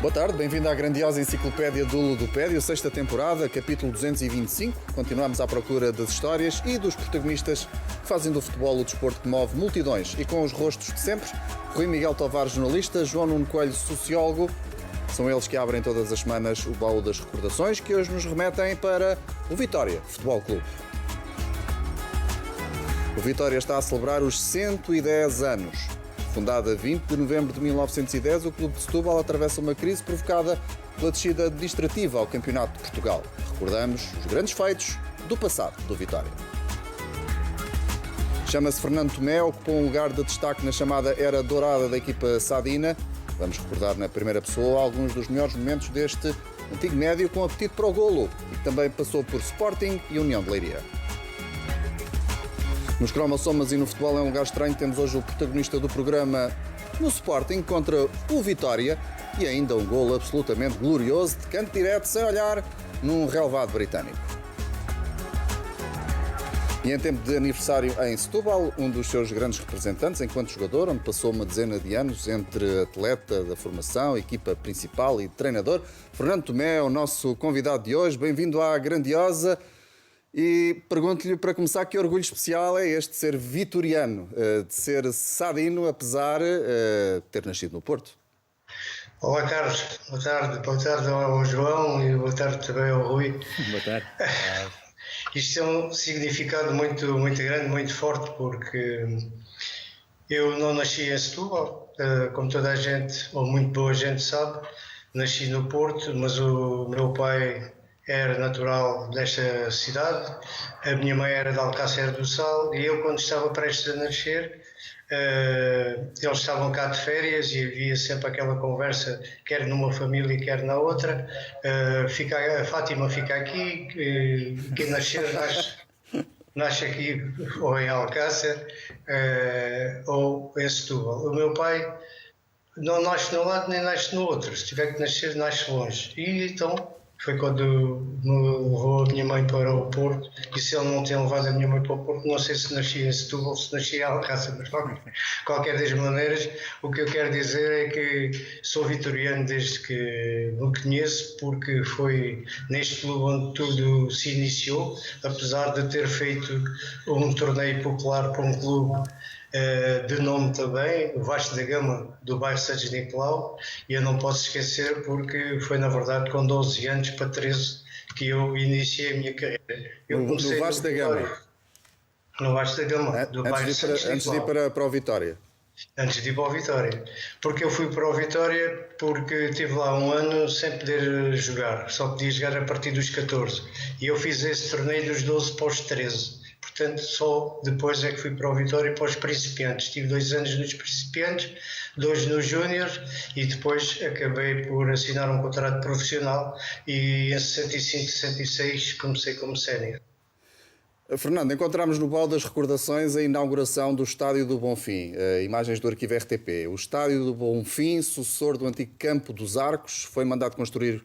Boa tarde, bem-vindo à grandiosa enciclopédia do Ludopédio, sexta temporada, capítulo 225. Continuamos à procura das histórias e dos protagonistas que fazem do futebol o desporto que move multidões. E com os rostos de sempre, Rui Miguel Tovar, jornalista, João Nuno Coelho, sociólogo. São eles que abrem todas as semanas o baú das recordações, que hoje nos remetem para o Vitória Futebol Clube. O Vitória está a celebrar os 110 anos. Fundado a 20 de novembro de 1910, o Clube de Setúbal atravessa uma crise provocada pela descida administrativa ao Campeonato de Portugal. Recordamos os grandes feitos do passado do Vitória. Chama-se Fernando Tomé, ocupou um lugar de destaque na chamada Era Dourada da equipa sadina. Vamos recordar na primeira pessoa alguns dos melhores momentos deste antigo médio com apetite para o golo, e que também passou por Sporting e União de Leiria. Nos cromossomas e no futebol é um lugar estranho, temos hoje o protagonista do programa no Sporting contra o Vitória e ainda um golo absolutamente glorioso de canto direto, sem olhar, num relevado britânico. E em tempo de aniversário em Setúbal, um dos seus grandes representantes enquanto jogador, onde passou uma dezena de anos entre atleta da formação, equipa principal e treinador, Fernando Tomé é o nosso convidado de hoje. Bem-vindo à grandiosa. E pergunto-lhe, para começar, que orgulho especial é este de ser vitoriano, de ser sadino, apesar de ter nascido no Porto? Olá, Carlos. Boa tarde ao João e boa tarde também ao Rui. Boa tarde. Isto é um significado muito, muito grande, muito forte, porque eu não nasci em Setúbal, como toda a gente, ou muito boa gente sabe, nasci no Porto, mas o meu pai era natural desta cidade, a minha mãe era de Alcácer do Sal e eu, quando estava prestes a nascer, eles estavam cá de férias e havia sempre aquela conversa, quer numa família, quer na outra, a Fátima fica aqui, quem nascer nasce aqui ou em Alcácer ou em Setúbal. O meu pai não nasce num lado nem nasce no outro, se tiver que nascer, nasce longe. E então foi quando me levou a minha mãe para o Porto, e se ele não tinha levado a minha mãe para o Porto, não sei se nascia em Setúbal, se nascia em Alcácer, mas qualquer das maneiras, o que eu quero dizer é que sou vitoriano desde que me conheço, porque foi neste clube onde tudo se iniciou, apesar de ter feito um torneio popular para um clube de nome também, o Vasco da Gama, do bairro Santos Nicolau, e eu não posso esquecer porque foi na verdade com 12 anos para 13 que eu iniciei a minha carreira. Eu no Vasco da Gama? No Vasco da Gama, do bairro Santos Nicolau. Antes de ir para o Vitória? Antes de ir para o Vitória. Porque eu fui para o Vitória porque estive lá um ano sem poder jogar, só podia jogar a partir dos 14, e eu fiz esse torneio dos 12 para os 13. Portanto, só depois é que fui para o Vitória e para os principiantes. Tive 2 anos nos principiantes, 2 nos júniores e depois acabei por assinar um contrato profissional e em 65, 66 comecei como sénior. Fernando, encontramos no baú das recordações a inauguração do Estádio do Bonfim, imagens do arquivo RTP. O Estádio do Bonfim, sucessor do antigo Campo dos Arcos, foi mandado construir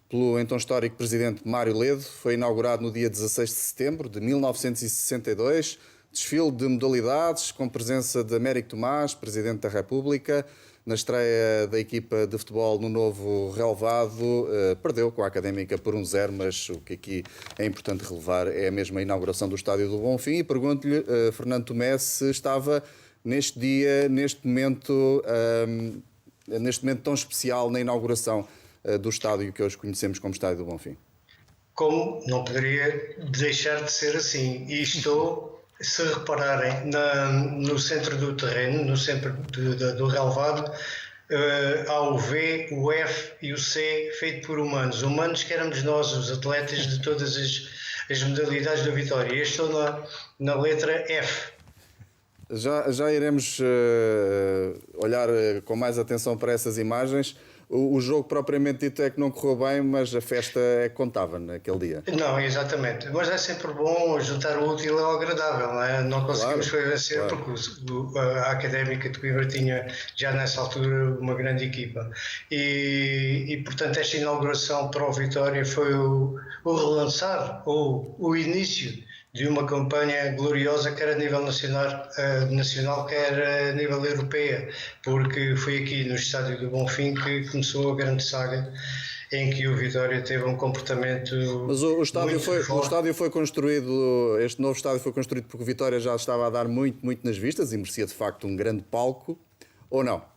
pelo então histórico presidente Mário Ledo, foi inaugurado no dia 16 de setembro de 1962, desfile de modalidades com presença de Américo Tomás, presidente da República. Na estreia da equipa de futebol no novo relevado, perdeu com a Académica por 1-0, mas o que aqui é importante relevar é a mesma inauguração do Estádio do Bonfim. E pergunto-lhe, Fernando Tomé, se estava neste dia, neste momento tão especial na inauguração do estádio que hoje conhecemos como Estádio do Bonfim. Como não poderia deixar de ser assim, e estou, se repararem, no centro do terreno, no centro do relevado, há o V, o F e o C feito por humanos que éramos nós, os atletas de todas as modalidades da Vitória. Eu estou na letra F. Já iremos olhar com mais atenção para essas imagens. O jogo propriamente dito é que não correu bem, mas a festa é que contava naquele dia. Não, exatamente. Mas é sempre bom juntar o útil ao agradável, não é? Não conseguimos vencer porque a Académica de Coimbra tinha já nessa altura uma grande equipa. E portanto esta inauguração para o Vitória foi o relançar, ou o início de uma campanha gloriosa, quer a nível nacional, quer a nível europeu, porque foi aqui no Estádio do Bonfim que começou a grande saga em que o Vitória teve um comportamento. Mas o estádio foi construído, este novo estádio foi construído porque o Vitória já estava a dar muito nas vistas e merecia de facto um grande palco, ou não?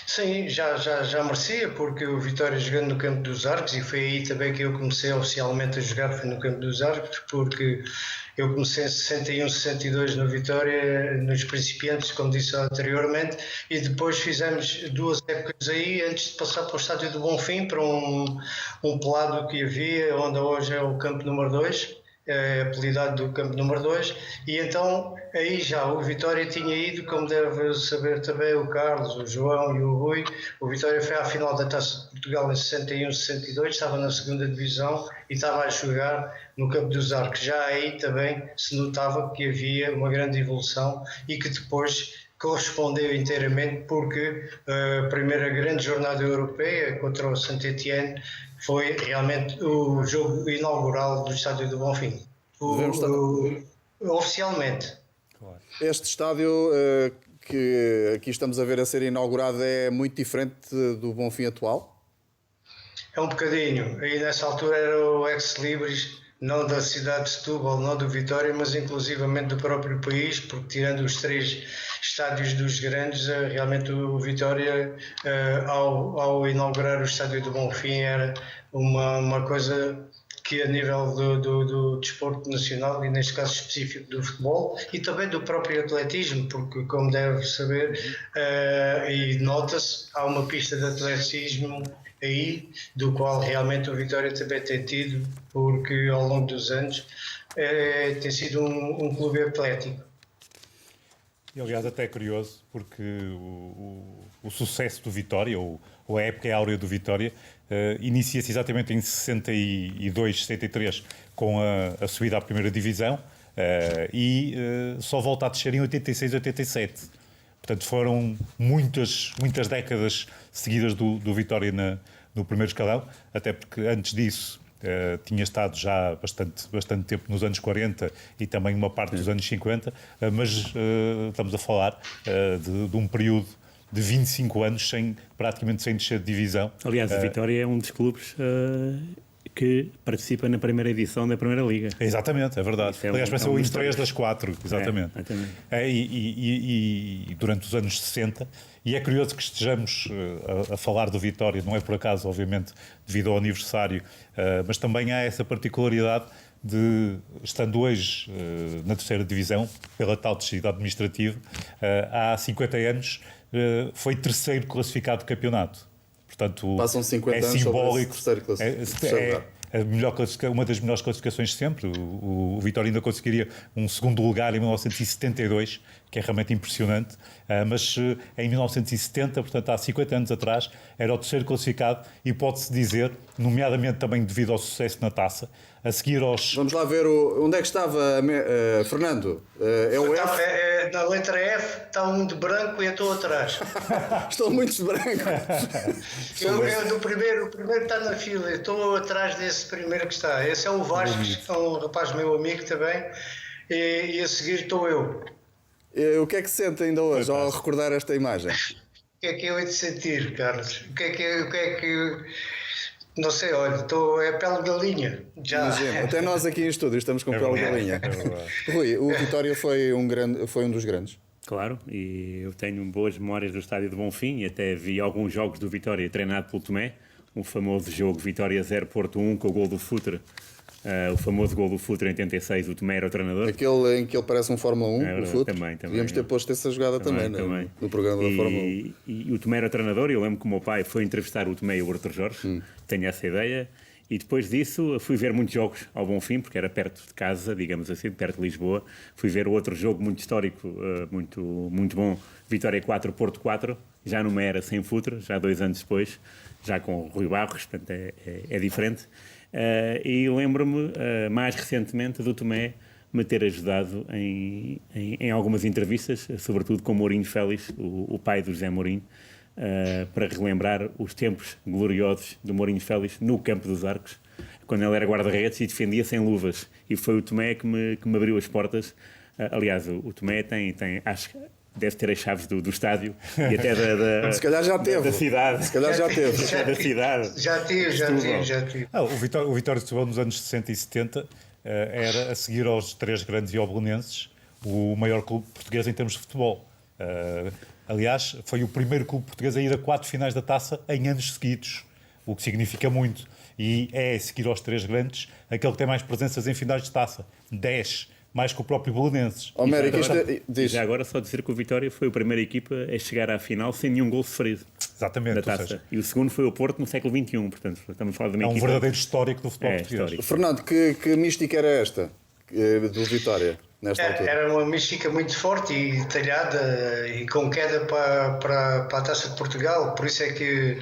Sim, já merecia, porque o Vitória jogando no Campo dos Arcos, e foi aí também que eu comecei oficialmente a jogar, foi no Campo dos Arcos, porque eu comecei em 61, 62 no Vitória, nos principiantes, como disse anteriormente, e depois fizemos 2 épocas aí, antes de passar para o Estádio do Bonfim, para um pelado que havia, onde hoje é o Campo número 2, apelidado do Campo número 2, e então aí já o Vitória tinha ido, como deve saber também o Carlos, o João e o Rui. O Vitória foi à final da Taça de Portugal em 61, 62, estava na segunda divisão e estava a jogar no Campo dos Arcos. Já aí também se notava que havia uma grande evolução e que depois correspondeu inteiramente, porque a primeira grande jornada europeia contra o Saint-Étienne foi realmente o jogo inaugural do Estádio do Bonfim. Oficialmente. Este estádio que aqui estamos a ver a ser inaugurado é muito diferente do Bonfim atual? É um bocadinho. Aí nessa altura era o ex-libris, não da cidade de Setúbal, não do Vitória, mas inclusivamente do próprio país, porque tirando os 3 estádios dos grandes, realmente o Vitória, ao inaugurar o Estádio do Bonfim, era uma coisa que a nível do desporto nacional, e neste caso específico do futebol, e também do próprio atletismo, porque como deve saber, e nota-se, há uma pista de atletismo aí, do qual realmente o Vitória também tem tido, porque ao longo dos anos tem sido um clube atlético. E aliás até é curioso, porque o sucesso do Vitória, ou a época áurea do Vitória, inicia-se exatamente em 62, 63, com a subida à primeira divisão, e só volta a descer em 86, 87. Portanto, foram muitas décadas seguidas do Vitória no primeiro escalão, até porque antes disso tinha estado já bastante tempo nos anos 40 e também uma parte dos anos 50, mas estamos a falar de um período de 25 anos praticamente sem descer de divisão. Aliás, a Vitória é um dos clubes que participa na primeira edição da Primeira Liga. Exatamente, é verdade. Aliás, venceu em 3 das 4, exatamente. E durante os anos 60, e é curioso que estejamos a falar do Vitória, não é por acaso, obviamente, devido ao aniversário, mas também há essa particularidade de, estando hoje na terceira divisão, pela tal descida administrativa, há 50 anos foi terceiro classificado do campeonato. Portanto, passam 50 anos simbólico, uma das melhores classificações de sempre. O Vitória ainda conseguiria um segundo lugar em 1972, que é realmente impressionante, mas em 1970, portanto há 50 anos atrás, era o terceiro classificado e pode-se dizer, nomeadamente também devido ao sucesso na taça, a seguir aos... Vamos lá ver onde é que estava, Fernando. É o F? Na letra F está um de branco e eu estou atrás. Estou muito de branco. O primeiro está na fila, eu estou atrás desse primeiro que está. Esse é o Vasco, que é um rapaz meu amigo também, e a seguir estou eu. O que é que se sente ainda hoje ao recordar esta imagem? O que é que eu hei de sentir, Carlos? O que é que não sei, olha, é pele de galinha. Já. Imagina, até nós aqui em estúdio estamos com pele de galinha. Rui, o Vitória foi um dos grandes. Claro, e eu tenho boas memórias do Estádio do Bonfim e até vi alguns jogos do Vitória treinado pelo Tomé, o famoso jogo Vitória 0 Porto 1 com o gol do Futre. O famoso gol do Futre em 86, o Tomé era o treinador. Aquele em que ele parece um Fórmula 1, o Futre. Também. Devíamos ter posto essa jogada também. No programa da Fórmula 1. E o Tomé era o treinador, e eu lembro que o meu pai foi entrevistar o Tomé e o Arthur Jorge, tenho essa ideia, e depois disso fui ver muitos jogos ao Bonfim, porque era perto de casa, digamos assim, perto de Lisboa. Fui ver o outro jogo muito histórico, muito bom, Vitória 4, Porto 4, já numa era sem Futre, já 2 anos depois, já com o Rui Barros, portanto é diferente. E lembro-me, mais recentemente, do Tomé me ter ajudado em algumas entrevistas, sobretudo com Mourinho Félix, o pai do José Mourinho, para relembrar os tempos gloriosos do Mourinho Félix no Campo dos Arcos, quando ele era guarda-redes e defendia sem luvas. E foi o Tomé que me abriu as portas. Aliás, o Tomé acho que deve ter as chaves do estádio e até Se calhar já teve. da cidade. Se calhar já teve. Da cidade. Já tive. O Vitória de Setúbal nos anos 60 e 70 era, a seguir aos três grandes e ao Belenenses, o maior clube português em termos de futebol. Aliás, foi o primeiro clube português a ir a 4 finais da Taça em anos seguidos, o que significa muito. E é, a seguir aos três grandes, aquele que tem mais presenças em finais de Taça. 10, mais que o próprio Belenenses. Já agora só dizer que o Vitória foi a primeira equipa a chegar à final sem nenhum gol sofrido. Exatamente. Da Taça. E o segundo foi o Porto no século XXI, portanto estamos a falar de uma equipa... equipa... verdadeiro histórico do futebol português. Histórico. Fernando, que mística era esta do Vitória, nesta altura? Era uma mística muito forte e detalhada e com queda para a Taça de Portugal, por isso é que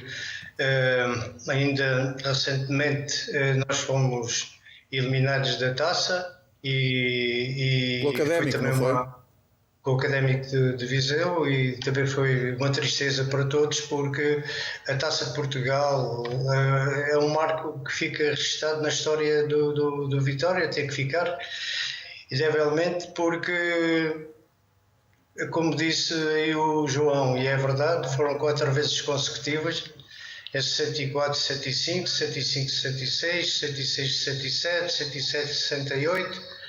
ainda recentemente nós fomos eliminados da Taça e o Académico, foi também com o Académico de Viseu, e também foi uma tristeza para todos, porque a Taça de Portugal é um marco que fica registado na história do Vitória, tem que ficar, indelevelmente, porque, como disse aí o João, e é verdade, foram 4 vezes consecutivas, é 64, 65, 65, 66, 66, 67, 67, 68.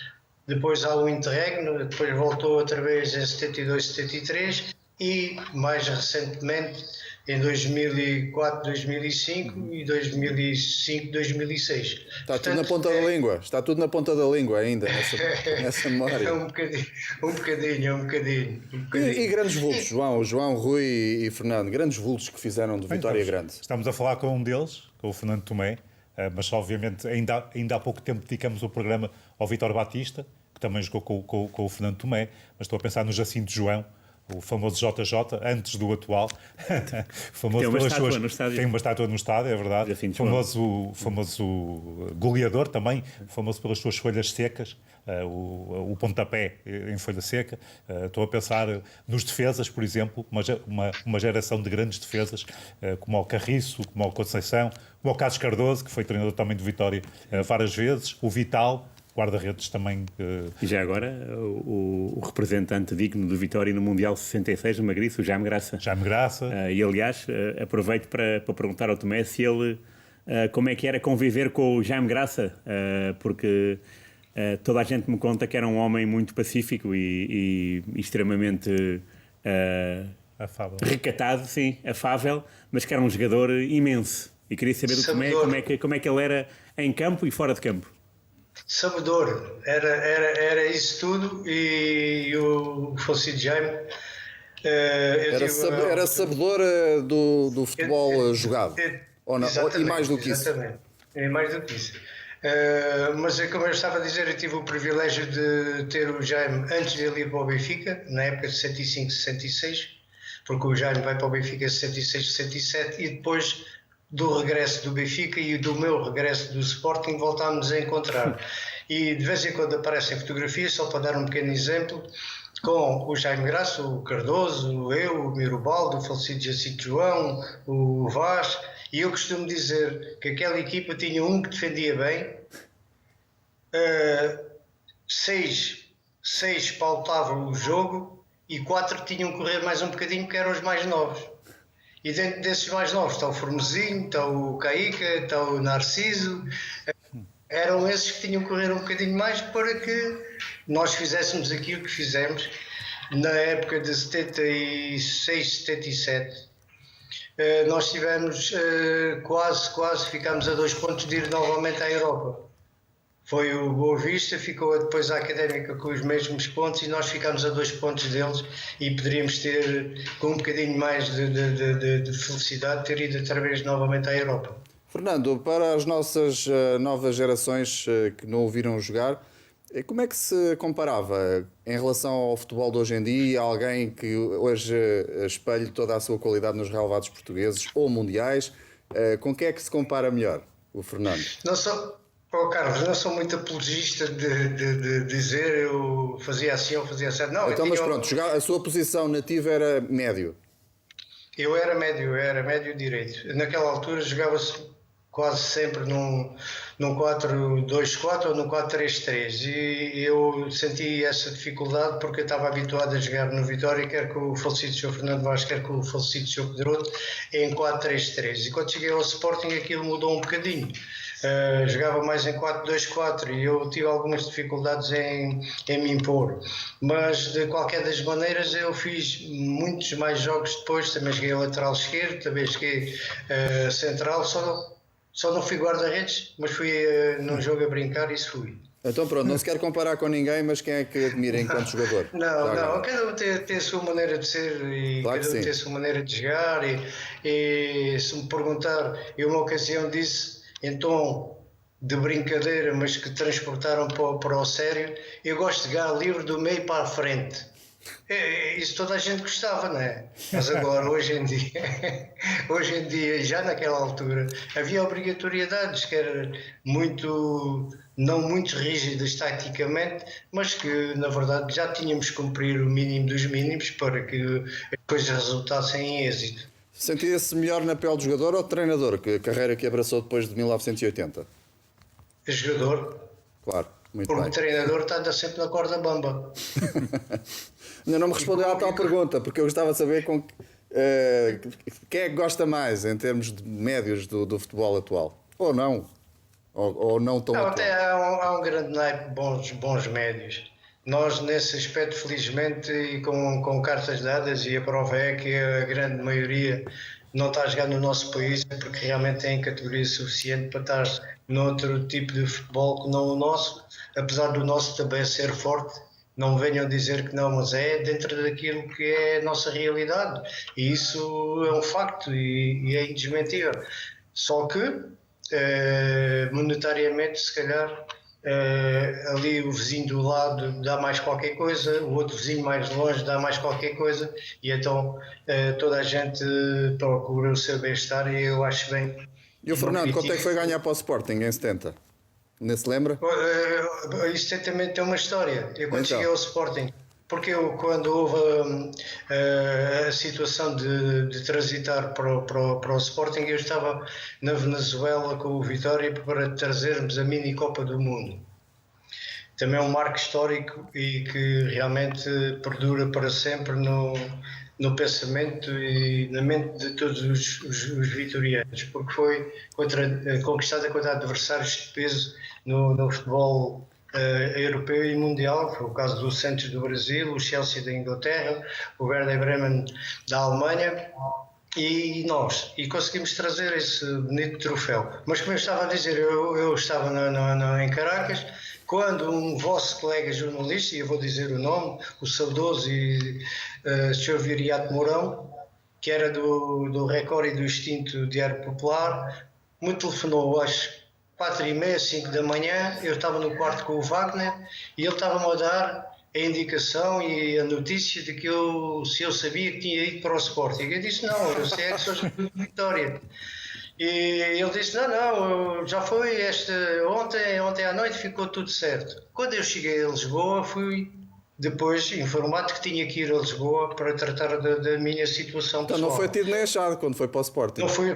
Depois há o interregno, depois voltou outra vez em 72, 73 e mais recentemente em 2004, 2005 e 2005, 2006. Está tudo na ponta da língua, está tudo na ponta da língua ainda, nessa memória. Um bocadinho. E grandes vultos, João, Rui e Fernando, grandes vultos que fizeram de Vitória grande. Estamos a falar com um deles, com o Fernando Tomé, mas obviamente ainda há pouco tempo dedicamos o programa ao Vítor Batista, que também jogou com o Fernando Tomé, mas estou a pensar no Jacinto João, o famoso JJ, antes do atual. Famoso tem uma estátua no estádio, é verdade. Famoso goleador também, famoso pelas suas folhas secas, o pontapé em folha seca. Estou a pensar nos defesas, por exemplo, uma geração de grandes defesas, como o Carriço, como o Conceição, como o Carlos Cardoso, que foi treinador também do Vitória várias vezes, o Vital, guarda-redes também. E já agora, o representante digno do Vitória no Mundial 66, o Magriço, o Jaime Graça. E aliás, aproveito para perguntar ao Tomé se ele, como é que era conviver com o Jaime Graça, porque toda a gente me conta que era um homem muito pacífico e extremamente afável. Recatado, sim, afável, mas que era um jogador imenso. E queria saber do Tomé como é que ele era em campo e fora de campo. Sabedor, era isso tudo, e o Falcido Jaime era sabedor do futebol jogado, ou não? E mais do que isso. Exatamente, e mais do que isso. Mas como eu estava a dizer, eu tive o privilégio de ter o Jaime antes de ele ir para o Benfica, na época de 65, 66, porque o Jaime vai para o Benfica em 66, 67, e depois do regresso do Benfica e do meu regresso do Sporting voltámos a encontrar. E de vez em quando aparecem fotografias, só para dar um pequeno exemplo, com o Jaime Graça, o Cardoso, eu, o Mirobaldo, o falecido Jacinto João, o Vaz, e eu costumo dizer que aquela equipa tinha um que defendia bem, 6 pautavam o jogo e 4 tinham que correr mais um bocadinho, que eram os mais novos. E dentro desses mais novos está o Formosinho, está o Caíca, está o Narciso. Eram esses que tinham que correr um bocadinho mais para que nós fizéssemos aquilo que fizemos na época de 76, 77. Nós tivemos quase ficámos a 2 pontos de ir novamente à Europa. Foi o Boa Vista, ficou depois a Académica com os mesmos pontos e nós ficámos a 2 pontos deles, e poderíamos ter, com um bocadinho mais de felicidade, ter ido outra vez novamente à Europa. Fernando, para as nossas novas gerações que não o viram jogar, como é que se comparava em relação ao futebol de hoje em dia, alguém que hoje espelhe toda a sua qualidade nos relevados portugueses ou mundiais? Com quem é que se compara melhor, o Fernando? Carlos, não sou muito apologista de dizer eu fazia assim ou fazia assim. Não, então, mas pronto, a sua posição nativa era médio? Eu era médio direito. Naquela altura jogava-se quase sempre num 4-2-4 ou num 4-3-3, e eu senti essa dificuldade porque eu estava habituado a jogar no Vitória, quer com o falecido Sr. Fernando Vaz, quer com o falecido Sr. Pedroto, em 4-3-3, e quando cheguei ao Sporting aquilo mudou um bocadinho. Jogava mais em 4-2-4 e eu tive algumas dificuldades em me impor, mas de qualquer das maneiras eu fiz muitos mais jogos depois. Também joguei lateral esquerdo, também joguei central, só não fui guarda-redes, mas fui num jogo a brincar e isso fui. Então pronto, não se quer comparar com ninguém, mas quem é que admira enquanto jogador? Não, cada um tem a sua maneira de ser e claro, cada um tem a sua maneira de jogar, e se me perguntar, eu uma ocasião disse em tom de brincadeira, mas que transportaram para o sério, eu gosto de jogar livre do meio para a frente. Isso toda a gente gostava, não é? Mas agora, hoje em dia, já naquela altura, havia obrigatoriedades que eram não muito rígidas taticamente, mas que, na verdade, já tínhamos que cumprir o mínimo dos mínimos para que as coisas resultassem em êxito. Sentia-se melhor na pele do jogador ou de treinador, que a carreira que abraçou depois de 1980? Jogador. Claro, muito porque bem. O treinador está sempre na corda bamba. Ainda não me respondeu à tal pergunta, porque eu gostava de saber quem é que gosta mais em termos de médios do futebol atual. Ou não? Ou não tão atual? Até há um grande naipe de bons médios. Nós, nesse aspecto, felizmente, e com cartas dadas, e a prova é que a grande maioria não está a jogar no nosso país porque realmente tem categoria suficiente para estar noutro tipo de futebol que não o nosso, apesar do nosso também ser forte. Não venham dizer que não, mas é dentro daquilo que é a nossa realidade, e isso é um facto e é indesmentível. Só que, monetariamente, se calhar, ali o vizinho do lado dá mais qualquer coisa, o outro vizinho mais longe dá mais qualquer coisa, e então toda a gente procura o seu bem-estar, e eu acho bem. E o Fernando, quanto é que foi ganhar para o Sporting em 70? Nem se lembra? Isso também tem uma história. Eu quando cheguei ao Sporting, porque eu, quando houve a situação de transitar para o Sporting, eu estava na Venezuela com o Vitória para trazermos a mini Copa do Mundo. Também é um marco histórico e que realmente perdura para sempre no pensamento e na mente de todos os vitorianos, porque foi conquistada contra adversários de peso no futebol europeu e mundial. Foi o caso do Santos do Brasil, o Chelsea da Inglaterra, o Werder Bremen da Alemanha e nós. E conseguimos trazer esse bonito troféu. Mas como eu estava a dizer, eu estava em Caracas, quando um vosso colega jornalista, e eu vou dizer o nome, o saudoso Sr. Viriato Mourão, que era do Record e do extinto Diário Popular, me telefonou às 4h30, 5 da manhã. Eu estava no quarto com o Wagner e ele estava-me a dar a indicação e a notícia de que se eu sabia que tinha ido para o Sporting. Eu disse, não, eu sei que sou jogador de Vitória. E ele disse, não, já foi ontem à noite ficou tudo certo. Quando eu cheguei a Lisboa, fui depois informado que tinha que ir a Lisboa para tratar da minha situação pessoal. Então não foi tido nem achado quando foi para o Sporting? Não fui.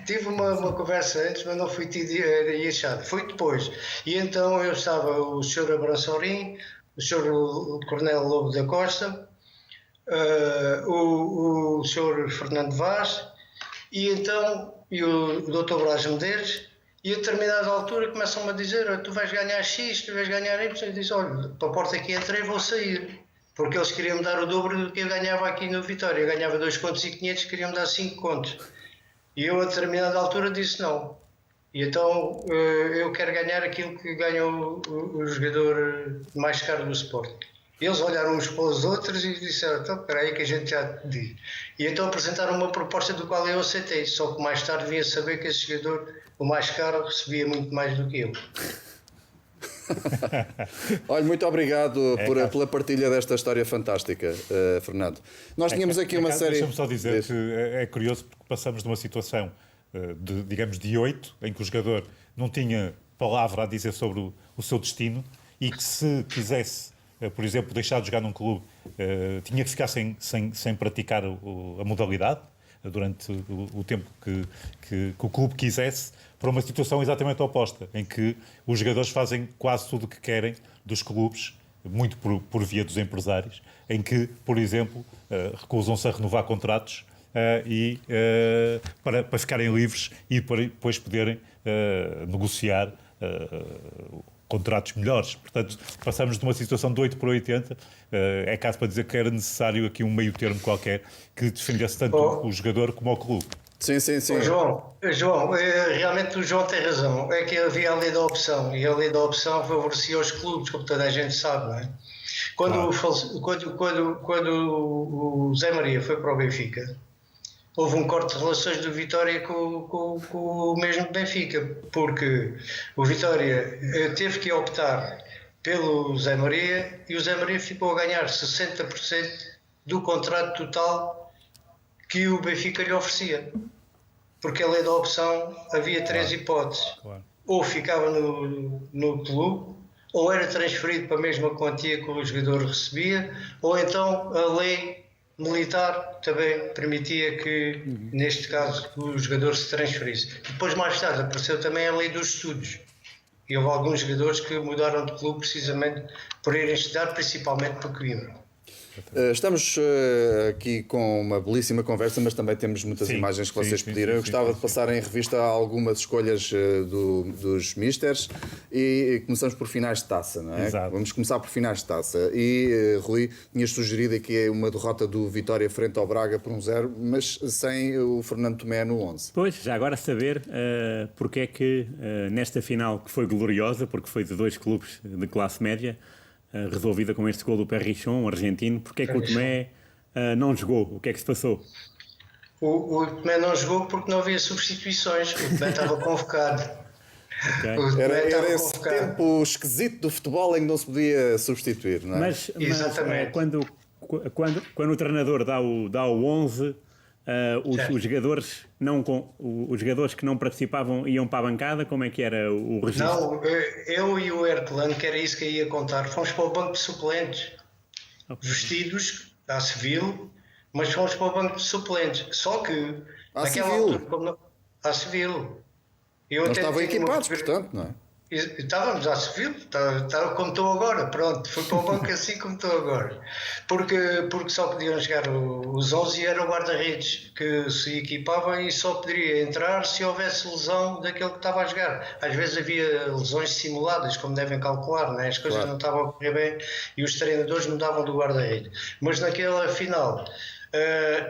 Tive uma conversa antes, mas não fui tido e achado. Foi depois. E então eu estava o Sr. Abrançorim, o Sr. Coronel Lobo da Costa, o Sr. Fernando Vaz, e o Dr. Brás Medeiros. E a determinada altura começam-me a dizer, tu vais ganhar X, tu vais ganhar Y. Eu disse, olha, para a porta que entrei vou sair. Porque eles queriam me dar o dobro do que eu ganhava aqui no Vitória. Eu ganhava 2,500, queriam me dar 5 contos. E eu a determinada altura disse não. E então eu quero ganhar aquilo que ganha o jogador mais caro do Sporting. Eles olharam uns para os outros e disseram, então espera aí que a gente já te diz. E então apresentaram uma proposta do qual eu aceitei, só que mais tarde vim a saber que esse jogador, o mais caro, recebia muito mais do que eu. Olha, muito obrigado pela partilha desta história fantástica, Fernando. Nós tínhamos aqui uma série... Deixa-me só dizer que é curioso porque passamos de uma situação, de 8, em que o jogador não tinha palavra a dizer sobre o seu destino e que se quisesse, por exemplo, deixar de jogar num clube, tinha que ficar sem praticar a modalidade durante o tempo que o clube quisesse, para uma situação exatamente oposta, em que os jogadores fazem quase tudo o que querem dos clubes, muito por via dos empresários, em que, por exemplo, recusam-se a renovar contratos para ficarem livres e para depois poderem negociar contratos melhores. Portanto, passamos de uma situação de 8 para 80. É caso para dizer que era necessário aqui um meio termo qualquer que defendesse tanto o jogador como o clube. Sim. João, realmente o João tem razão. É que havia a lei da opção e a lei da opção favorecia os clubes, como toda a gente sabe, não é? Quando o Zé Maria foi para o Benfica, houve um corte de relações do Vitória com o mesmo Benfica, porque o Vitória teve que optar pelo Zé Maria e o Zé Maria ficou a ganhar 60% do contrato total que o Benfica lhe oferecia. Porque a lei da opção havia 3 hipóteses. Claro. Ou ficava no clube, ou era transferido para a mesma quantia que o jogador recebia, ou então a lei militar também permitia que, neste caso, o jogador se transferisse. Depois, mais tarde, apareceu também a lei dos estudos. E houve alguns jogadores que mudaram de clube precisamente por irem estudar, principalmente para Coimbra. Estamos aqui com uma belíssima conversa, mas também temos muitas imagens que vocês pediram. Eu gostava de passar em revista algumas escolhas dos misters e começamos por finais de taça, não é? Exato. Vamos começar por finais de taça. E, Rui, tinhas sugerido aqui uma derrota do Vitória frente ao Braga por 1-0, mas sem o Fernando Tomé no 11. Pois, já agora saber porque é que nesta final, que foi gloriosa, porque foi de 2 clubes de classe média, resolvida com este gol do Perrichon, um argentino, porque é que o Tomé não jogou? O que é que se passou? O Tomé não jogou porque não havia substituições. O Tomé estava convocado. Okay. Era esse tempo esquisito do futebol em que não se podia substituir, não é? Mas quando o treinador dá o 11, os jogadores que não participavam iam para a bancada? Como é que era o registro? Não, eu e o Herculano, que era isso que ia contar, fomos para o banco de suplentes, vestidos à civil, mas fomos para o banco de suplentes. Só que naquela altura, à civil. Não estavam equipados, portanto, não é? Estávamos à civil, estava como estou agora, pronto, fui para o banco assim como estou agora, porque só podiam jogar os 11 e era o guarda-redes que se equipava e só poderia entrar se houvesse lesão daquele que estava a jogar. Às vezes havia lesões simuladas, como devem calcular, né? As coisas não estavam a correr bem e os treinadores mudavam do guarda-redes. Mas naquela final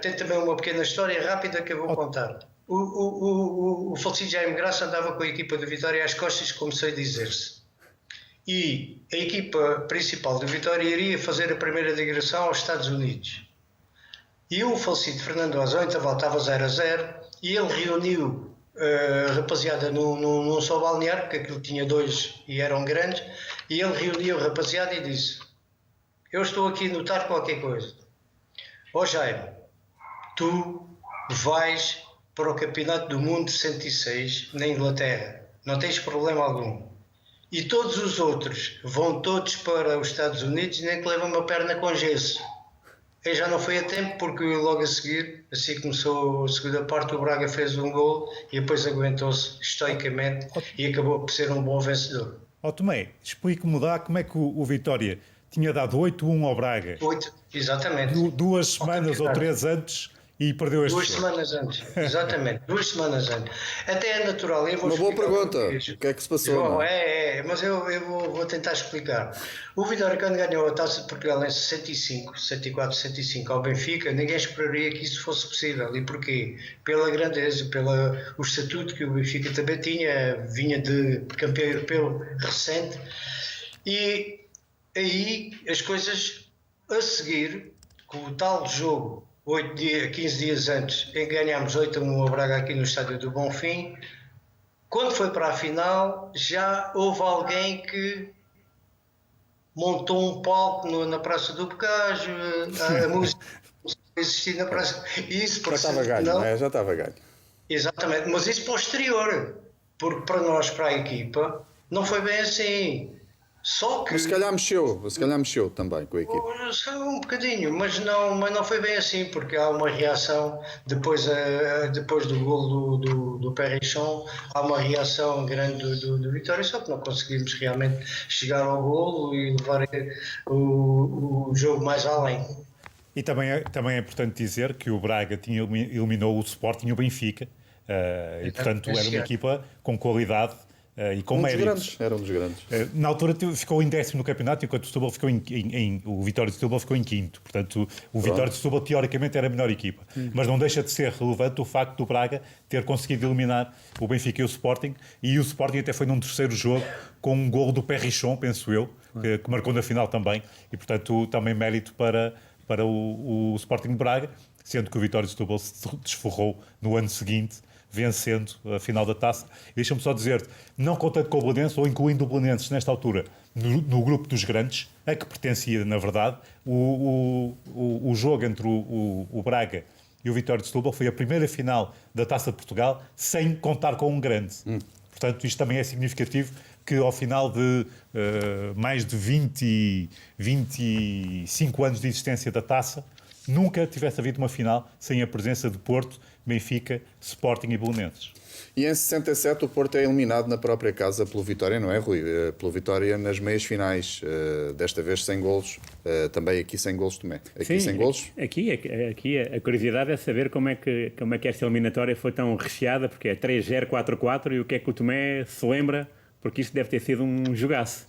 tem também uma pequena história rápida que eu vou contar. O falecido Jaime Graça andava com a equipa do Vitória às costas, como sei dizer-se. E a equipa principal do Vitória iria fazer a primeira digressão aos Estados Unidos. E o falecido Fernando Azão, intervalo estava 0-0, e ele reuniu a rapaziada num só balneário, porque aquilo tinha 2 e eram grandes, e ele reuniu a rapaziada e disse: eu estou aqui a notar qualquer coisa. Ó Jaime, tu vais para o Campeonato do Mundo 106 na Inglaterra, não tens problema algum. E todos os outros vão todos para os Estados Unidos, nem que levam uma perna com gesso. E já não foi a tempo, porque logo a seguir, assim que começou a segunda parte, o Braga fez um gol e depois aguentou-se estoicamente e acabou por ser um bom vencedor. Tomé, explique-me lá como é que o Vitória tinha dado 8-1 ao Braga. 8, exatamente. 2 semanas ou 3 antes e perdeu este 2 semanas antes, exatamente, 2 semanas antes. Até é natural. Uma boa pergunta. O que é que se passou? João, mas eu vou tentar explicar. O Vitória, quando ganhou a Taça de Portugal em 65, 64, 65 ao Benfica, ninguém esperaria que isso fosse possível. E porquê? Pela grandeza, pelo estatuto que o Benfica também tinha, vinha de campeão europeu recente. E aí as coisas a seguir, com o tal jogo 15 dias antes, em que ganhámos 8-1 ao Braga aqui no estádio do Bonfim, quando foi para a final, já houve alguém que montou um palco na Praça do Bocage, a música existia na Praça. Isso já estava ganho, não é? Já estava ganho. Exatamente, mas isso posterior, porque para nós, para a equipa, não foi bem assim. Só que... Mas se calhar mexeu também com a equipe. Só um bocadinho, mas não foi bem assim, porque há uma reação depois do gol do Perrichon, há uma reação grande do Vitória, só que não conseguimos realmente chegar ao golo e levar o jogo mais além. E também é importante dizer que o Braga eliminou o Sporting e o Benfica, e portanto era uma equipa com qualidade e com méritos. Era um dos grandes. Na altura ficou em 10º no campeonato, enquanto o Setúbal ficou o Vitória de Setúbal ficou em 5º. Portanto, o Vitória de Setúbal teoricamente era a melhor equipa. Mas não deixa de ser relevante o facto do Braga ter conseguido eliminar o Benfica e o Sporting, e o Sporting até foi num terceiro jogo com um golo do Perrichon, penso eu, que marcou na final também, e portanto também mérito para o Sporting de Braga, sendo que o Vitória de Setúbal se desforrou no ano seguinte, vencendo a final da taça. E deixa-me só dizer, não contando com o Belenenses, ou incluindo o Belenenses nesta altura, no grupo dos grandes, a que pertencia, na verdade, o jogo entre o Braga e o Vitória de Setúbal foi a primeira final da Taça de Portugal sem contar com um grande. Portanto, isto também é significativo, que ao final de mais de 25 anos de existência da taça, nunca tivesse havido uma final sem a presença de Porto, Benfica, Sporting e Belenenses. E em 67 o Porto é eliminado na própria casa pelo Vitória, não é, Rui? Pelo Vitória nas meias finais, desta vez sem golos, também aqui sem golos Tomé. Aqui Sim, sem golos? Aqui a curiosidade é saber como é que esta eliminatória foi tão recheada, porque é 3-0, 4-4, e o que é que o Tomé se lembra, porque isto deve ter sido um jogaço.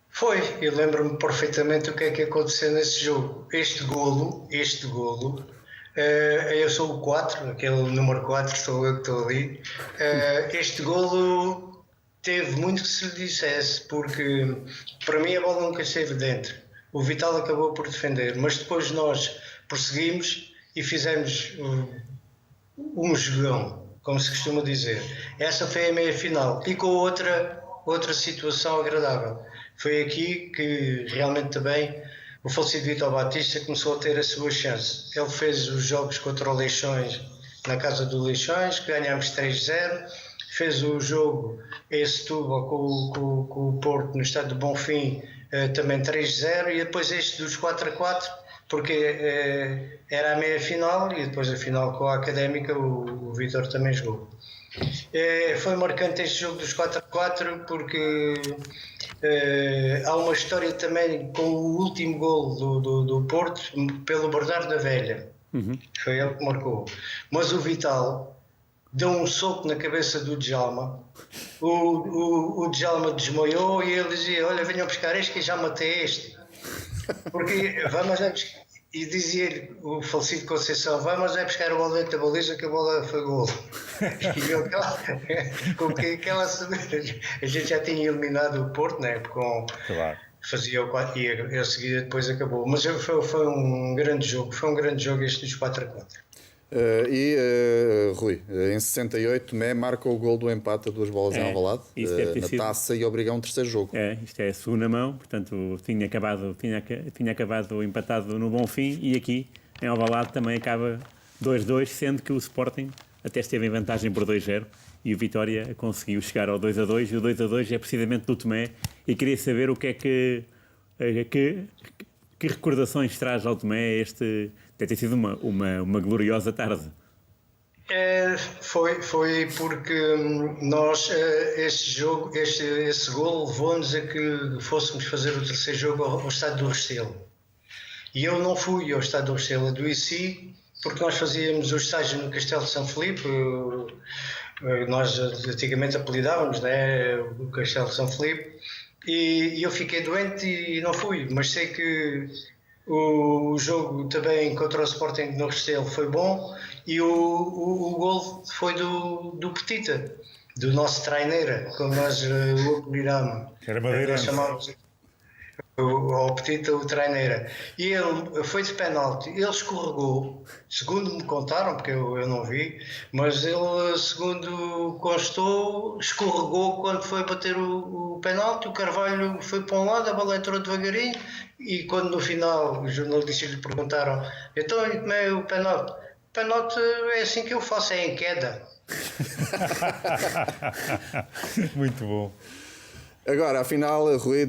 Foi, eu lembro-me perfeitamente o que é que aconteceu nesse jogo. Este golo, eu sou o 4, aquele número 4, sou eu que estou ali. Este golo teve muito que se lhe dissesse, porque para mim a bola nunca esteve dentro. O Vital acabou por defender, mas depois nós prosseguimos e fizemos um jogão, como se costuma dizer. Essa foi a meia-final. E com outra situação agradável. Foi aqui que realmente também o falecido Vitor Batista começou a ter a sua chance. Ele fez os jogos contra o Leixões na casa do Leixões, que ganhámos 3-0. Fez o jogo em Setúbal com o Porto no estádio de Bonfim, também 3-0. E depois este dos 4-4, porque era a meia-final, e depois a final com a Académica o Vitor também jogou. Foi marcante este jogo dos 4-4 porque há uma história também com o último gol do Porto pelo Bernardo da Velha. Foi ele que marcou, mas o Vital deu um soco na cabeça do Djalma. O Djalma desmaiou e ele dizia: olha, venham buscar este que já matei este, porque vamos a buscar. E dizia-lhe o falecido Conceição: vamos é buscar a bola dentro da baliza, que a bola foi gol. E com aquela a gente já tinha eliminado o Porto, né? Claro. Fazia o 4 e a seguir depois acabou. Mas foi um grande jogo, este dos 4-4. Rui, em 68 Tomé marca o gol do empate a 2 bolas em Alvalade, na taça, e obriga a um terceiro jogo. Isto é a segunda mão, portanto tinha acabado empatado no Bonfim, e aqui em Alvalade também acaba 2-2, sendo que o Sporting até esteve em vantagem por 2-0 e o Vitória conseguiu chegar ao 2-2, e o 2-2 é precisamente do Tomé. E queria saber o que é que recordações traz ao Tomé este. Deve ter sido uma gloriosa tarde. Foi porque nós, esse gol levou-nos a que fôssemos fazer o terceiro jogo ao estádio do Restelo. E eu não fui ao estádio do Restelo, adoeci, porque nós fazíamos o estágio no Castelo de São Filipe. Nós antigamente apelidávamos, né, o Castelo de São Filipe, e eu fiquei doente e não fui, mas sei que o jogo também contra o Sporting no Restelo foi bom, e o gol foi do Petita, do nosso traineira, como nós o apelidamos. Era madeirense. O Petita, o traineira. E ele foi de penalti, ele escorregou, segundo me contaram, porque eu não vi, mas ele, segundo constou, escorregou quando foi bater o penalti. O Carvalho foi para um lado, a bola entrou devagarinho, e quando no final os jornalistas lhe perguntaram: então como é o penalti? O penalti é assim que eu faço, é em queda. Muito bom. Agora, a final, Rui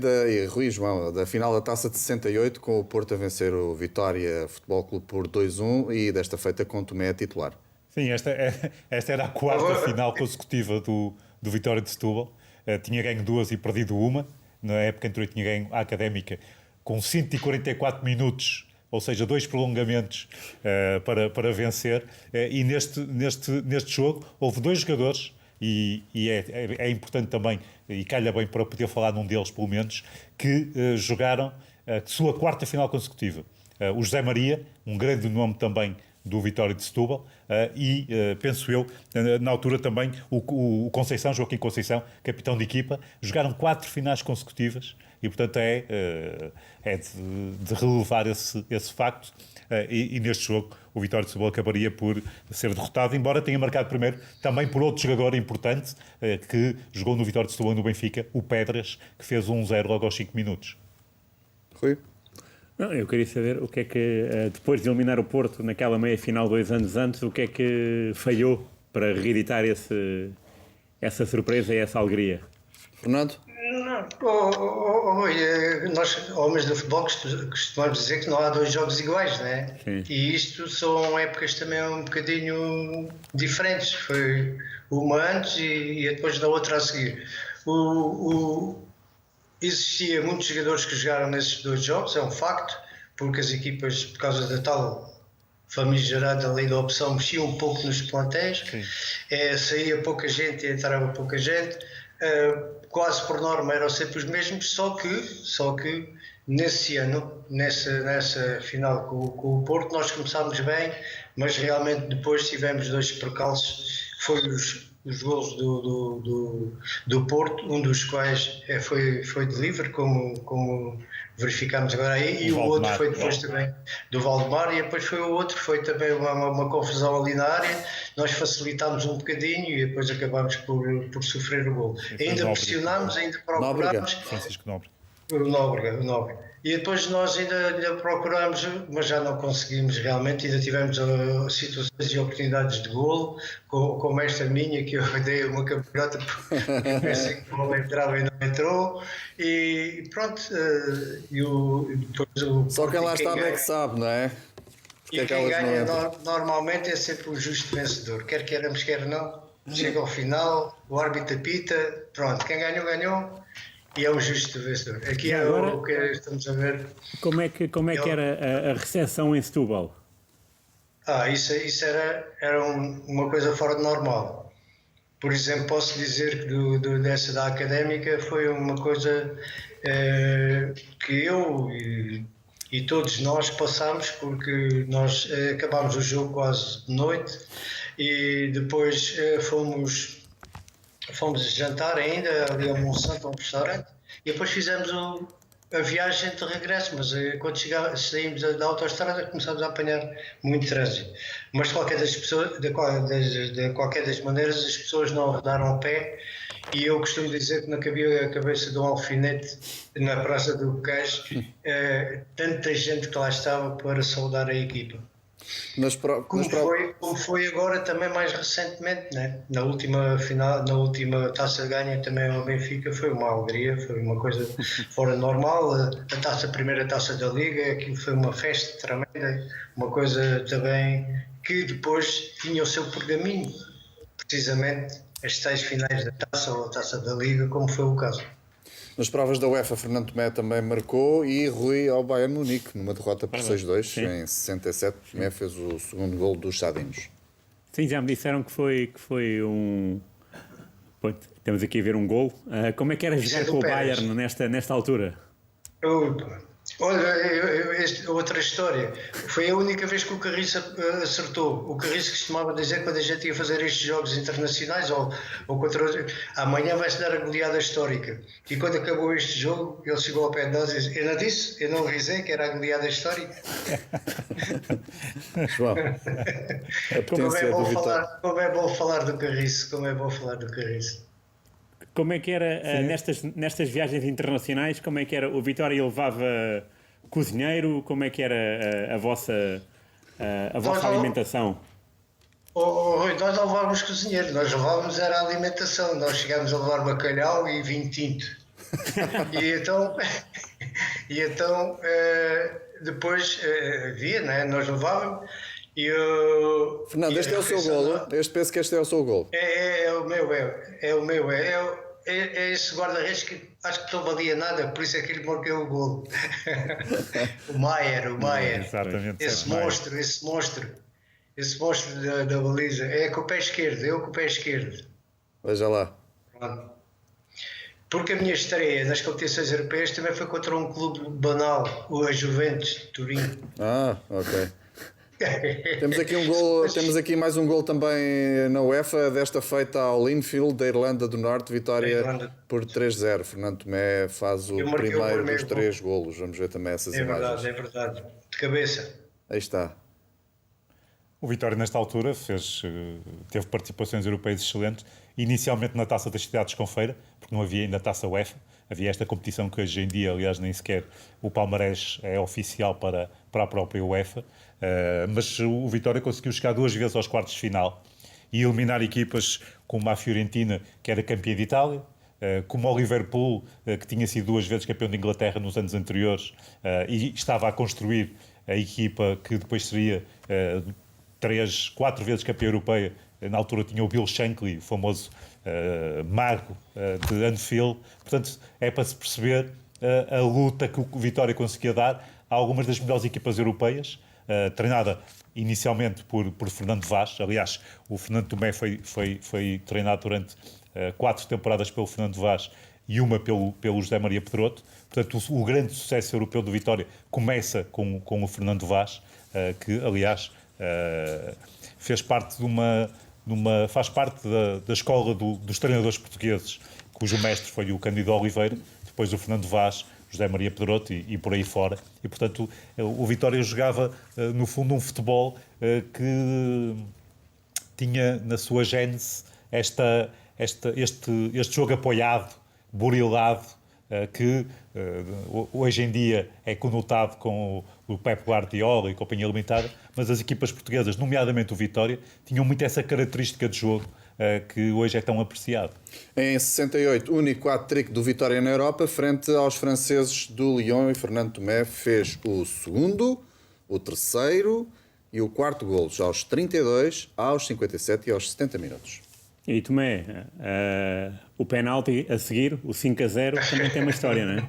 e João, da final da Taça de 68, com o Porto a vencer o Vitória Futebol Clube por 2-1 e desta feita com Tomé a titular. Sim, esta era a quarta final consecutiva do Vitória de Setúbal. Tinha ganho 2 e perdido uma. Na época anterior tinha ganho a Académica com 144 minutos, ou seja, 2 prolongamentos para vencer. E neste jogo houve 2 jogadores, e é importante também, e calha bem para poder falar num deles pelo menos, que jogaram a sua quarta final consecutiva. O José Maria, um grande nome também do Vitória de Setúbal, e penso eu, na altura também o Conceição, Joaquim Conceição, capitão de equipa, jogaram 4 finais consecutivas e portanto é de relevar esse facto, e neste jogo o Vitória de Setúbal acabaria por ser derrotado, embora tenha marcado primeiro também por outro jogador importante que jogou no Vitória de Setúbal e no Benfica, o Pedras, que fez 1-0 logo aos 5 minutos. Rui? Não, eu queria saber o que é que, depois de eliminar o Porto naquela meia-final 2 anos antes, o que é que falhou para reeditar essa surpresa e essa alegria? Fernando? Nós, homens do futebol, costumamos dizer que não há 2 jogos iguais, né? Sim. E isto são épocas também um bocadinho diferentes. Foi uma antes e depois da outra a seguir. Existia muitos jogadores que jogaram nesses 2 jogos, é um facto, porque as equipas, por causa da tal famigerada lei da opção, mexiam um pouco nos plantéis, saía pouca gente e entrava pouca gente, quase por norma eram sempre os mesmos, só que nesse ano, nessa final com o Porto, nós começámos bem, mas realmente depois tivemos 2 percalços, foi os golos do Porto, um dos quais foi de livre, como verificámos agora aí, e o outro foi depois também do Valdemar, e depois foi o outro, foi também uma confusão ali na área, nós facilitámos um bocadinho e depois acabámos por sofrer o golo. Ainda pressionámos, ainda procurámos. Francisco Nóbrega. O Nóbrega. E depois nós ainda procurámos, mas já não conseguimos realmente, ainda tivemos situações e oportunidades de golo, como esta minha, que eu dei uma campeota porque pensei que a bola entrava e não entrou, e pronto. Só quem lá está é que sabe, não é? Porque quem ganha normalmente é sempre o justo vencedor, quer queiramos, quer não. Chega ao final, o árbitro apita, pronto, quem ganhou, ganhou. E é o justo vencedor. Aqui é agora, o que estamos a ver. Como é que era a recepção em Setúbal? Isso era uma coisa fora de normal. Por exemplo, posso dizer que dessa da Académica foi uma coisa que eu e todos nós passámos, porque nós acabámos o jogo quase de noite e depois fomos jantar ainda ali a Monsanto, a um restaurante, e depois fizemos a viagem de regresso, mas quando saímos da autoestrada começámos a apanhar muito trânsito. Mas de qualquer das maneiras as pessoas não arredaram o pé, e eu costumo dizer que não cabia a cabeça de um alfinete na Praça do Cais, tanta gente que lá estava para saudar a equipa. Como foi agora também mais recentemente, né? Na última final, na última taça ganha também ao Benfica, foi uma alegria, foi uma coisa fora normal. A primeira taça da Liga, aquilo foi uma festa tremenda, uma coisa também que depois tinha o seu pergaminho, precisamente as 6 finais da taça ou a taça da Liga, como foi o caso. Nas provas da UEFA, Fernando Tomé também marcou, e Rui ao Bayern Munique, numa derrota por 6-2 em 67. Tomé fez o segundo golo dos Sadinos. Sim, já me disseram que foi um... Pô, estamos aqui a ver um golo. Como é que era jogar com o Bayern nesta altura? Olha, outra história. Foi a única vez que o Carriço acertou. O Carriço costumava dizer, quando a gente ia fazer estes jogos internacionais ou contra outros, amanhã vai-se dar a goleada histórica. E quando acabou este jogo, ele chegou ao pé de nós e disse: eu não risei que era a goleada histórica. João, como é bom falar do Carriço. Como é que era nestas viagens internacionais? Como é que era? O Vitória levava cozinheiro? Como é que era a vossa alimentação? Nós não levávamos cozinheiro, nós levávamos era a alimentação. Nós chegámos a levar bacalhau e vinho tinto. E então depois via, né? Nós levávamos e eu... Fernando, este é o seu golo. Este penso que este é o seu golo. É o meu, é esse guarda-redes que acho que não valia nada, por isso é que ele marcou o golo. o Maier. Exatamente. Esse monstro da baliza. É com o pé esquerdo, Veja lá. Pronto. Porque a minha estreia nas competições europeias também foi contra um clube banal, a Juventus de Turim. Ok. Temos aqui mais um gol também na UEFA, desta feita ao Linfield da Irlanda do Norte, vitória por 3-0. Fernando Tomé faz o primeiro dos 3 golos. Vamos ver também essas imagens. É verdade. De cabeça. Aí está. O Vitória, nesta altura, teve participações europeias excelentes, inicialmente na Taça das Cidades com Feira, porque não havia ainda a Taça UEFA. Havia esta competição que hoje em dia, aliás, nem sequer o palmarés é oficial para a própria UEFA. Mas o Vitória conseguiu chegar 2 vezes aos quartos de final e eliminar equipas como a Fiorentina, que era campeã de Itália, como o Liverpool, que tinha sido 2 vezes campeão de Inglaterra nos anos anteriores e estava a construir a equipa que depois seria 3, 4 vezes campeã europeia. Na altura tinha o Bill Shankly, o famoso mago de Anfield. Portanto, é para se perceber a luta que o Vitória conseguia dar a algumas das melhores equipas europeias, treinada inicialmente por Fernando Vaz. Aliás, o Fernando Tomé foi treinado durante 4 temporadas pelo Fernando Vaz e uma pelo José Maria Pedroto. Portanto, o grande sucesso europeu do Vitória começa com o Fernando Vaz, que, aliás, faz parte da escola dos treinadores portugueses, cujo mestre foi o Cândido Oliveira, depois o Fernando Vaz, José Maria Pedroto e por aí fora. E, portanto, o Vitória jogava, no fundo, um futebol que tinha na sua gênese este jogo apoiado, burilado, que hoje em dia é conotado com o Pep Guardiola e Companhia Limitada, mas as equipas portuguesas, nomeadamente o Vitória, tinham muito essa característica de jogo que hoje é tão apreciado. Em 68, único hat-trick do Vitória na Europa, frente aos franceses do Lyon, e Fernando Tomé fez o segundo, o terceiro e o quarto golos, aos 32, aos 57 e aos 70 minutos. E Tomé, o penalti a seguir, o 5-0, também tem uma história, não é?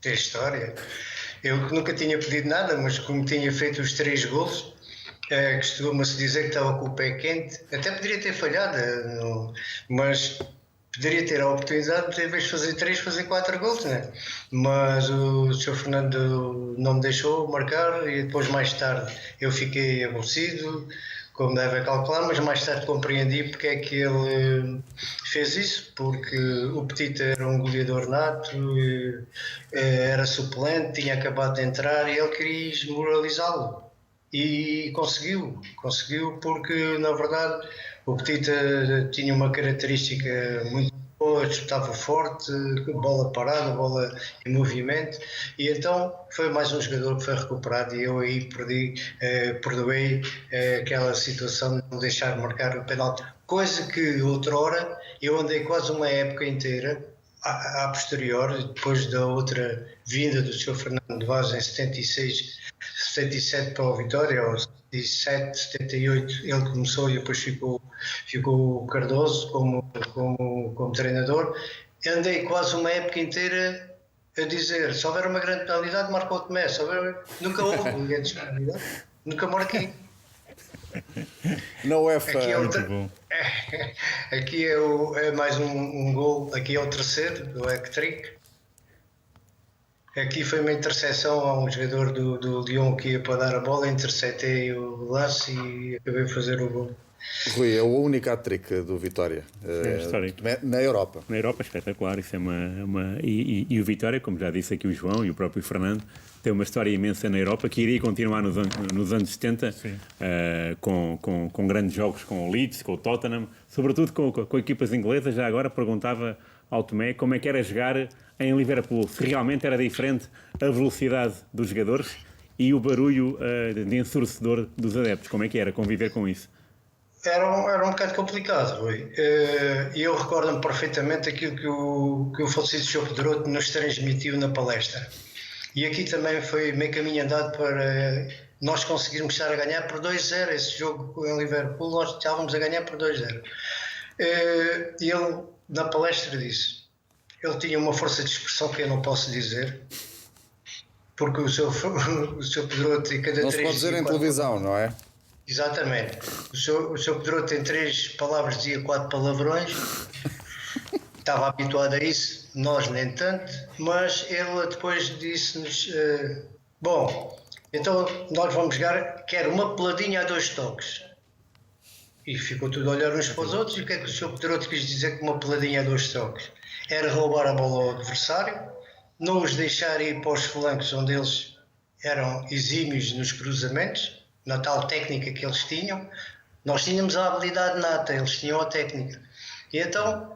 Tem história. Eu nunca tinha pedido nada, mas como tinha feito os 3 golos, costuma-se dizer que estava com o pé quente. Até poderia ter falhado, mas poderia ter a oportunidade de, em vez de fazer 3, fazer 4 golos, né? Mas o Sr. Fernando não me deixou marcar e depois, mais tarde, eu fiquei aborrecido, como deve calcular, mas mais tarde compreendi porque é que ele fez isso, porque o Petita era um goleador nato, era suplente, tinha acabado de entrar e ele queria desmoralizá-lo. E conseguiu porque, na verdade, o Petita tinha uma característica muito boa, estava forte, bola parada, bola em movimento, e então foi mais um jogador que foi recuperado e eu aí perdoei aquela situação de não deixar marcar o penalti. Coisa que outrora eu andei quase uma época inteira, a posterior, depois da outra vinda do Sr. Fernando Vaz em 76, 77 para o Vitória, ou 77, 78 ele começou e depois ficou o Cardoso como treinador. Andei quase uma época inteira a dizer, se houver uma grande penalidade, marca o Tomé. Nunca houve uma grande penalidade, nunca marquei. Na UEFA, muito bom. Aqui é mais um gol, aqui é o terceiro, do hat-trick. Aqui foi uma interseção a um jogador do Lyon que ia para dar a bola, interceptei o lance e acabei de fazer o gol. Rui, é o único hat-trick do Vitória na Europa. Na Europa, espetacular. Isso é e o Vitória, como já disse aqui o João e o próprio Fernando, tem uma história imensa na Europa que iria continuar nos anos 70 com grandes jogos com o Leeds, com o Tottenham, sobretudo com equipas inglesas. Já agora perguntava ao Tomé como é que era jogar em Liverpool, se realmente era diferente a velocidade dos jogadores e o barulho de ensurdecedor dos adeptos. Como é que era conviver com isso? era um bocado complicado, Rui. E eu recordo-me perfeitamente aquilo que o falecido Sr. Pedroto nos transmitiu na palestra. E aqui também foi meio caminho andado para nós conseguirmos estar a ganhar por 2-0. Esse jogo em Liverpool, nós estávamos a ganhar por 2-0. E ele, na palestra, disse: ele tinha uma força de expressão que eu não posso dizer, porque o Sr. Pedroto, e cada Não 3 se pode dizer em 4 televisão, não é? Exatamente. O Sr. Pedroto, em 3 palavras, dizia 4 palavrões. Estava habituado a isso, nós nem tanto, mas ele depois disse-nos: bom, então nós vamos jogar, quero uma peladinha a 2 toques. E ficou tudo a olhar uns para os outros. E o que é que o Sr. Pedroto quis dizer com uma peladinha a 2 toques? Era roubar a bola ao adversário, não os deixar ir para os flancos onde eles eram exímios nos cruzamentos, na tal técnica que eles tinham. Nós tínhamos a habilidade nata, eles tinham a técnica. E então,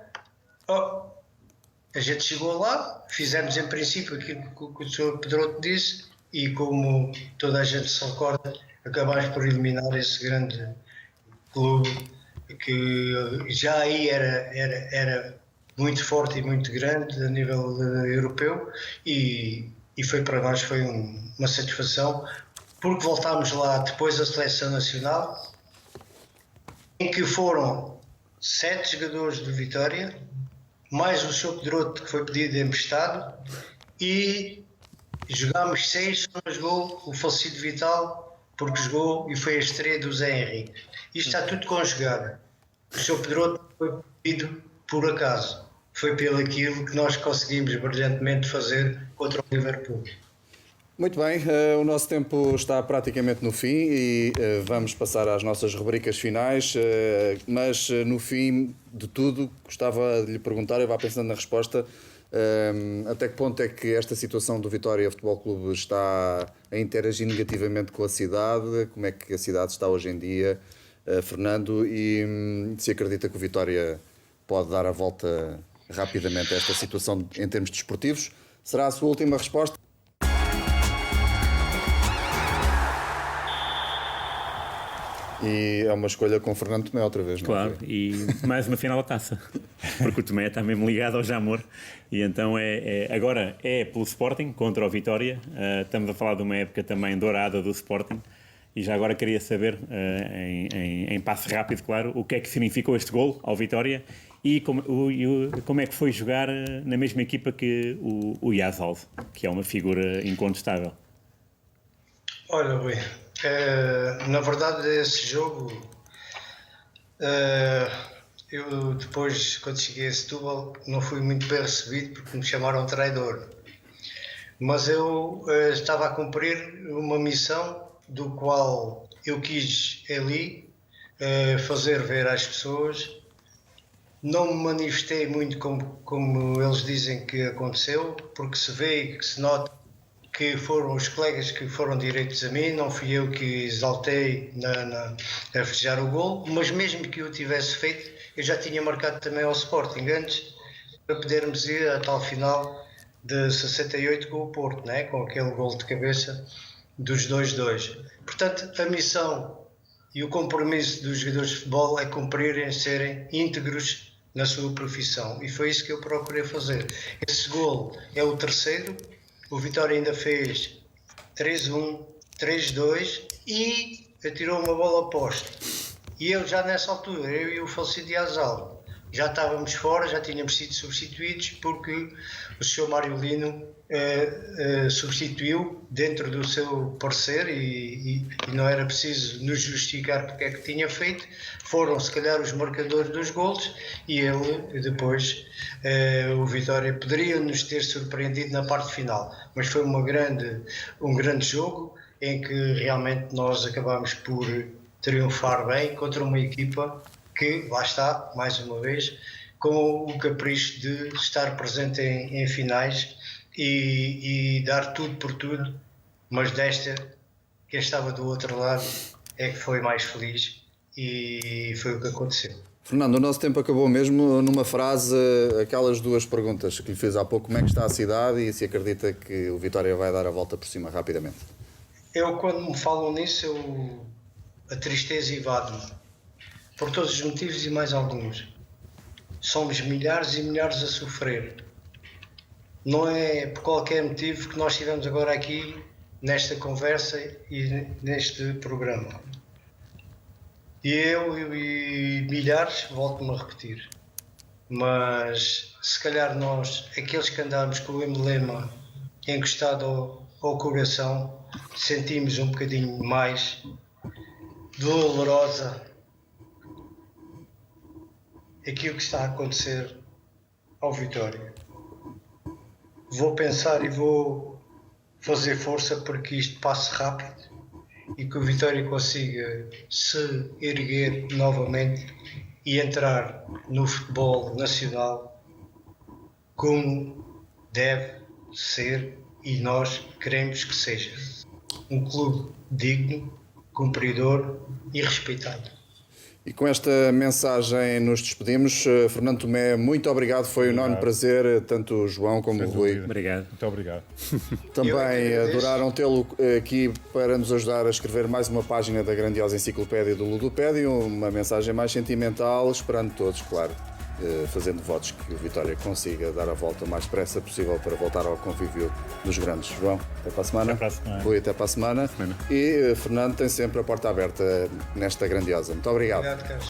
a gente chegou lá, fizemos em princípio aquilo que o Sr. Pedroto disse, e como toda a gente se recorda, acabámos por eliminar esse grande clube que já aí era muito forte e muito grande a nível europeu, e foi para nós uma satisfação, porque voltámos lá depois da seleção nacional, em que foram 7 jogadores do Vitória, mais o Sr. Pedroto, que foi pedido emprestado, e jogámos 6, só não jogou o falecido Vital, porque jogou e foi a estreia do Zé Henrique. Isto está tudo conjugado. O Sr. Pedroto foi pedido por acaso. Foi pelo aquilo que nós conseguimos brilhantemente fazer contra o Liverpool. Muito bem, o nosso tempo está praticamente no fim e vamos passar às nossas rubricas finais, mas no fim de tudo gostava de lhe perguntar, eu vá pensando na resposta, até que ponto é que esta situação do Vitória Futebol Clube está a interagir negativamente com a cidade, como é que a cidade está hoje em dia, Fernando, e se acredita que o Vitória pode dar a volta rapidamente a esta situação em termos desportivos? Será a sua última resposta? E é uma escolha com o Fernando Tomé outra vez, não é? Claro, e mais uma final da taça, porque o Tomé está mesmo ligado ao Jamor, e então agora é pelo Sporting contra o Vitória. Estamos a falar de uma época também dourada do Sporting, e já agora queria saber, em passo rápido, claro, o que é que significou este golo ao Vitória e como é que foi jogar na mesma equipa que o Yazald, que é uma figura incontestável. Olha, Rui, na verdade esse jogo, eu depois, quando cheguei a Setúbal, não fui muito bem recebido porque me chamaram traidor, mas eu estava a cumprir uma missão do qual eu quis ali fazer ver às pessoas. Não me manifestei muito como eles dizem que aconteceu, porque se vê e que se nota que foram os colegas que foram direitos a mim, não fui eu que exaltei a festejar o gol, mas mesmo que eu tivesse feito, eu já tinha marcado também ao Sporting antes, para podermos ir à tal final de 68 com o Porto, né? Com aquele gol de cabeça dos 2-2. Portanto, a missão e o compromisso dos jogadores de futebol é cumprirem, serem íntegros na sua profissão, e foi isso que eu procurei fazer. Esse gol é o terceiro. O Vitória ainda fez 3-1, 3-2 e atirou uma bola ao poste. E eu já nessa altura, eu e o falecido Yazald, já estávamos fora, já tínhamos sido substituídos, porque o Sr. Mário Lino substituiu dentro do seu parecer e não era preciso nos justificar porque é que tinha feito. Foram se calhar os marcadores dos golos e ele depois, o Vitória poderia nos ter surpreendido na parte final, mas foi um grande jogo em que realmente nós acabámos por triunfar bem contra uma equipa que, lá está, mais uma vez, com o capricho de estar presente em finais e dar tudo por tudo, mas quem estava do outro lado é que foi mais feliz e foi o que aconteceu. Fernando, o nosso tempo acabou mesmo numa frase, aquelas duas perguntas que lhe fiz há pouco: como é que está a cidade e se acredita que o Vitória vai dar a volta por cima rapidamente? Eu, quando me falam nisso, a tristeza invade-me, por todos os motivos e mais alguns. Somos milhares e milhares a sofrer. Não é por qualquer motivo que nós estivemos agora aqui nesta conversa e neste programa. E eu e milhares, volto-me a repetir, mas se calhar nós, aqueles que andamos com o emblema encostado ao coração, sentimos um bocadinho mais dolorosa aquilo que está a acontecer ao Vitória. Vou pensar e vou fazer força para que isto passe rápido e que o Vitória consiga se erguer novamente e entrar no futebol nacional como deve ser e nós queremos que seja. Um clube digno, cumpridor e respeitado. E com esta mensagem nos despedimos. Fernando Tomé, muito obrigado. Foi um enorme prazer, tanto o João como o Rui. Obrigado. Muito obrigado. Também adoraram tê-lo aqui para nos ajudar a escrever mais uma página da grandiosa enciclopédia do Ludopédio, uma mensagem mais sentimental, esperando todos, claro, fazendo votos que o Vitória consiga dar a volta o mais depressa possível para voltar ao convívio dos grandes. João, até para a semana. Até para a semana. Rui, até para a semana. E Fernando tem sempre a porta aberta nesta grandiosa. Muito obrigado. Obrigado, Carlos.